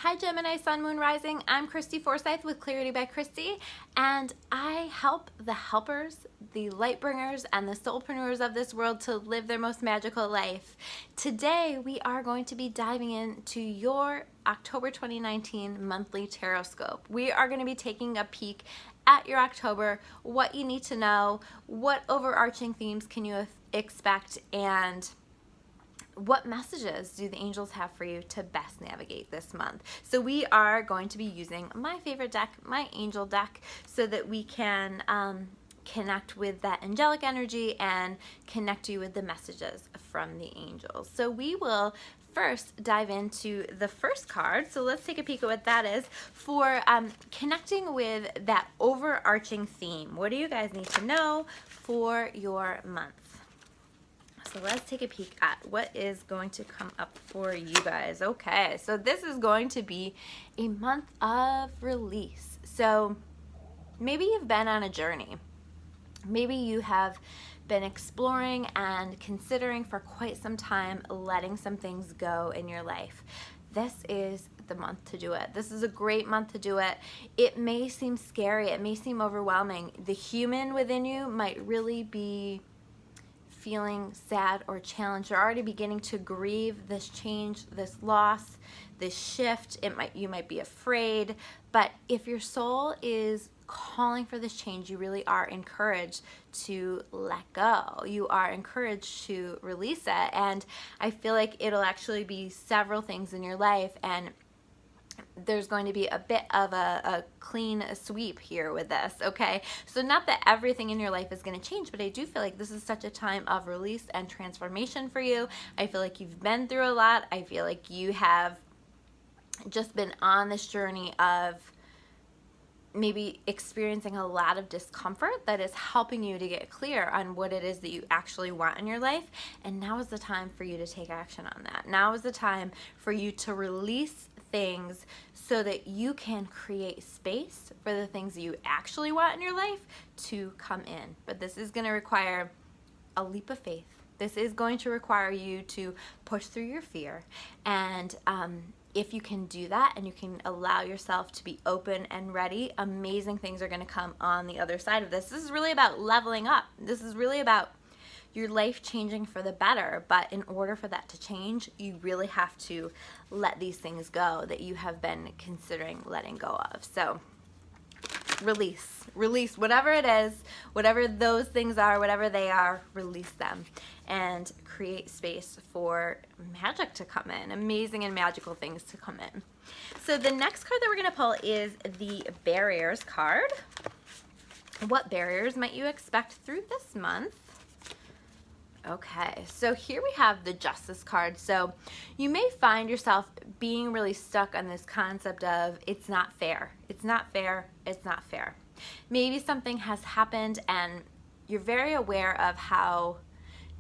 Hi Gemini, Sun, Moon, Rising. I'm Christy Forsyth with Clarity by Christy, and I help the helpers, the light bringers, and the soulpreneurs of this world to live their most magical life. Today, we are going to be diving into your October 2019 monthly Tarotscope. We are going to be taking a peek at your October, what you need to know, what overarching themes can you expect, and what messages do the angels have for you to best navigate this month. So we are going to be using my favorite deck, my angel deck, so that we can connect with that angelic energy and connect you with the messages from the angels. So we will first dive into the first card. So let's take a peek at what that is for connecting with that overarching theme. What do you guys need to know for your month? So let's take a peek at what is going to come up for you guys. Okay, so this is going to be a month of release. So maybe you've been on a journey. Maybe you have been exploring and considering for quite some time letting some things go in your life. This is the month to do it. This is a great month to do it. It may seem scary. It may seem overwhelming. The human within you might really be feeling sad or challenged. You're already beginning to grieve this change, this loss, this shift. You might be afraid, but if your soul is calling for this change, you really are encouraged to let go. You are encouraged to release it, and I feel like it'll actually be several things in your life, and there's going to be a bit of a clean sweep here with this, okay? So not that everything in your life is going to change, but I do feel like this is such a time of release and transformation for you. I feel like you've been through a lot. I feel like you have just been on this journey of maybe experiencing a lot of discomfort that is helping you to get clear on what it is that you actually want in your life. And now is the time for you to take action on that. Now is the time for you to release things so that you can create space for the things that you actually want in your life to come in. But this is going to require a leap of faith. This is going to require you to push through your fear. And if you can do that and you can allow yourself to be open and ready, amazing things are going to come on the other side of this. This is really about leveling up. This is really about your life changing for the better, but in order for that to change, you really have to let these things go that you have been considering letting go of. So release whatever it is, whatever those things are, whatever they are, release them and create space for magic to come in, amazing and magical things to come in. So the next card that we're going to pull is the barriers card. What barriers might you expect through this month? Okay, so here we have the Justice card. So you may find yourself being really stuck on this concept of it's not fair, it's not fair, it's not fair. Maybe something has happened and you're very aware of how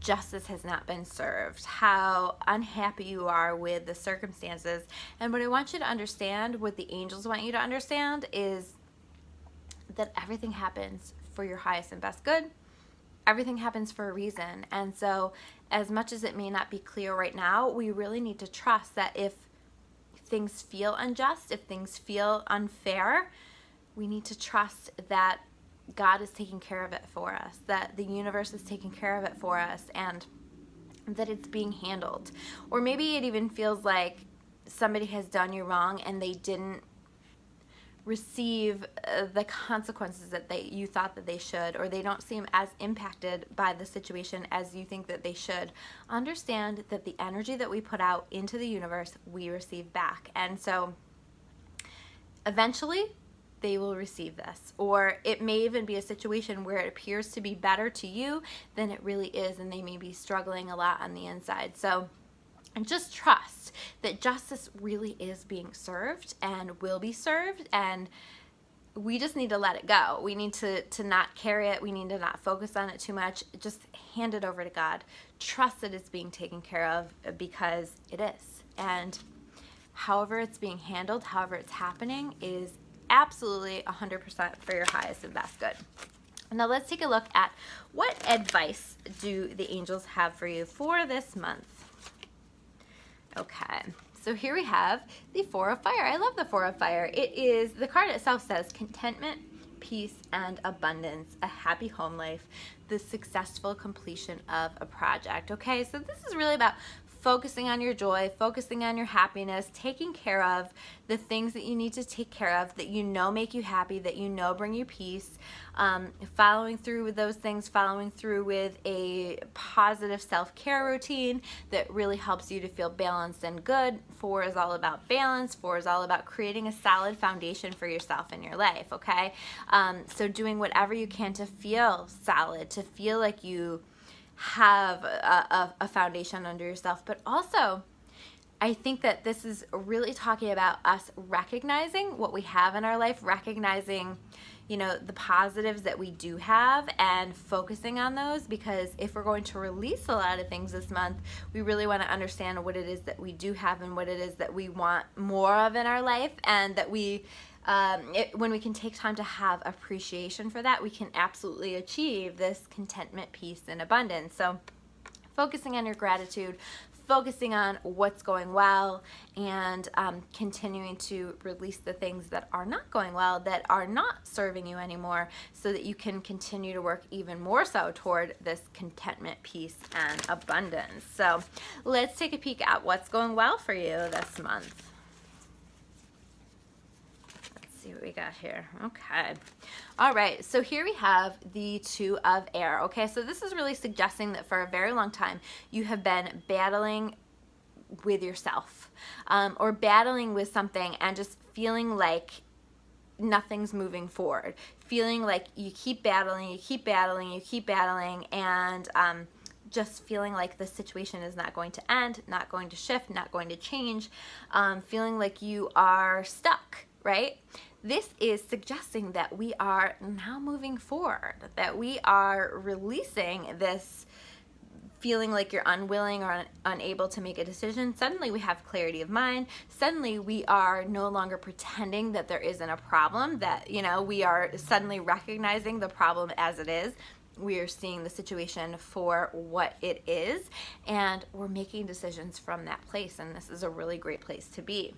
justice has not been served, how unhappy you are with the circumstances. And what I want you to understand, what the angels want you to understand, is that everything happens for your highest and best good. Everything happens for a reason. And so as much as it may not be clear right now, we really need to trust that if things feel unjust, if things feel unfair, we need to trust that God is taking care of it for us, that the universe is taking care of it for us, and that it's being handled. Or maybe it even feels like somebody has done you wrong and they didn't receive the consequences that you thought that they should, or they don't seem as impacted by the situation as you think that they should. Understand that the energy that we put out into the universe, we receive back. And so eventually they will receive this, or it may even be a situation where it appears to be better to you than it really is, and they may be struggling a lot on the inside. So and just trust that justice really is being served and will be served, and we just need to let it go. We need to not carry it. We need to not focus on it too much. Just hand it over to God. Trust that it's being taken care of, because it is. And however it's being handled, however it's happening, is absolutely 100% for your highest and best good. Now let's take a look at what advice do the angels have for you for this month. Okay, So here we have the Four of Fire. I love the Four of Fire. The card itself says contentment, peace, and abundance, a happy home life, the successful completion of a project. Okay, so this is really about focusing on your joy, focusing on your happiness, taking care of the things that you need to take care of that you know make you happy, that you know bring you peace, following through with those things, following through with a positive self-care routine that really helps you to feel balanced and good. 4 is all about balance. 4 is all about creating a solid foundation for yourself in your life, okay? So doing whatever you can to feel solid, to feel like you have a foundation under yourself. But also, I think that this is really talking about us recognizing what we have in our life, recognizing, you know, the positives that we do have and focusing on those, because if we're going to release a lot of things this month, we really want to understand what it is that we do have and what it is that we want more of in our life, and that we when we can take time to have appreciation for that, we can absolutely achieve this contentment, peace, and abundance. So focusing on your gratitude, focusing on what's going well, and continuing to release the things that are not going well, that are not serving you anymore, so that you can continue to work even more so toward this contentment, peace, and abundance. So let's take a peek at what's going well for you this month. See what we got here. Okay. All right. So here we have the 2 of Air. Okay. So this is really suggesting that for a very long time you have been battling with yourself, or battling with something and just feeling like nothing's moving forward, feeling like you keep battling, and just feeling like the situation is not going to end, not going to shift, not going to change, feeling like you are stuck, right? This is suggesting that we are now moving forward, that we are releasing this feeling like you're unwilling or unable to make a decision. Suddenly we have clarity of mind. Suddenly we are no longer pretending that there isn't a problem, that, you know, we are suddenly recognizing the problem as it is. We are seeing the situation for what it is, and we're making decisions from that place, and this is a really great place to be.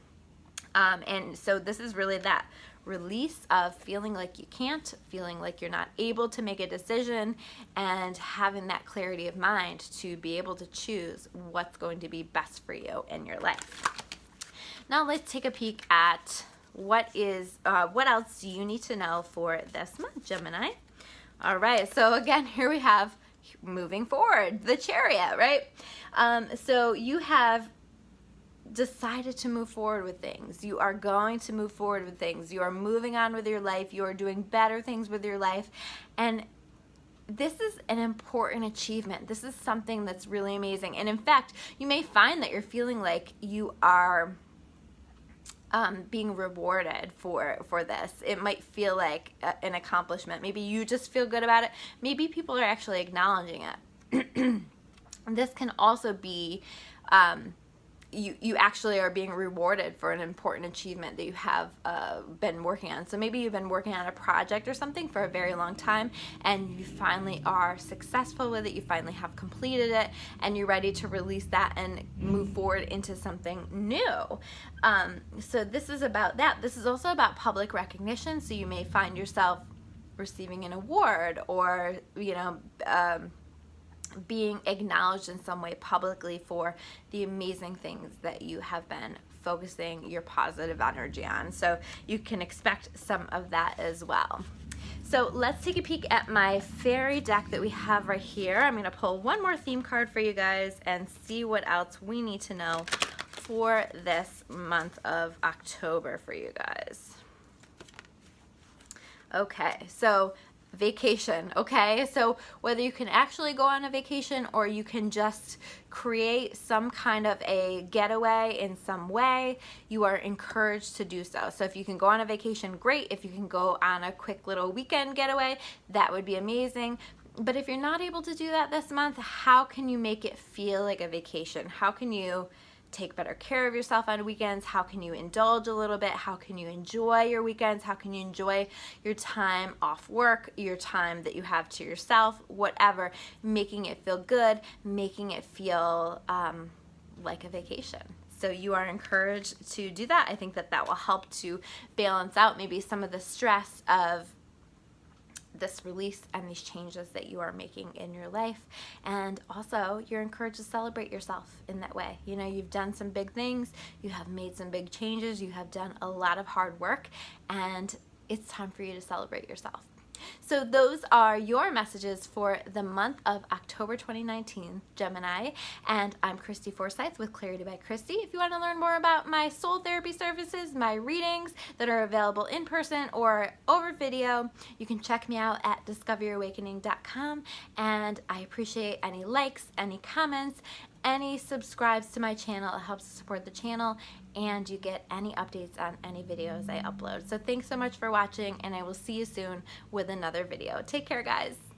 And so this is really that release of feeling like you can't, feeling like you're not able to make a decision, and having that clarity of mind to be able to choose what's going to be best for you in your life. Now let's take a peek at what else do you need to know for this month, Gemini. All right, so again, here we have moving forward, the Chariot, right? So you have decided to move forward with things. You are going to move forward with things. You are moving on with your life. You are doing better things with your life. And this is an important achievement. This is something that's really amazing. And in fact, you may find that you're feeling like you are being rewarded for this. It might feel like an accomplishment. Maybe you just feel good about it. Maybe people are actually acknowledging it. This can also be you actually are being rewarded for an important achievement that you have been working on. So maybe you've been working on a project or something for a very long time, and you finally are successful with it. You finally have completed it, and you're ready to release that and move forward into something new. So this is about that. This is also about public recognition. So you may find yourself receiving an award, or, you know, being acknowledged in some way publicly for the amazing things that you have been focusing your positive energy on. So you can expect some of that as well. So let's take a peek at my fairy deck that we have right here. I'm going to pull one more theme card for you guys and see what else we need to know for this month of October for you guys. Okay, so vacation. Okay, so whether you can actually go on a vacation, or you can just create some kind of a getaway in some way, you are encouraged to do so. So if you can go on a vacation, great. If you can go on a quick little weekend getaway, that would be amazing. But if you're not able to do that this month, how can you make it feel like a vacation? How can you take better care of yourself on weekends? How can you indulge a little bit? How can you enjoy your weekends? How can you enjoy your time off work, your time that you have to yourself, whatever, making it feel good, making it feel like a vacation. So you are encouraged to do that. I think that that will help to balance out maybe some of the stress of this release and these changes that you are making in your life. And also, you're encouraged to celebrate yourself in that way. You know, you've done some big things, you have made some big changes, you have done a lot of hard work, and it's time for you to celebrate yourself. So those are your messages for the month of October 2019, Gemini. And I'm Christy Forsyth with Clarity by Christy. If you want to learn more about my soul therapy services, my readings that are available in person or over video, you can check me out at discoveryourawakening.com. And I appreciate any likes, any comments, any subscribes to my channel. It helps to support the channel, and you get any updates on any videos I upload. So thanks so much for watching, and I will see you soon with another video. Take care, guys.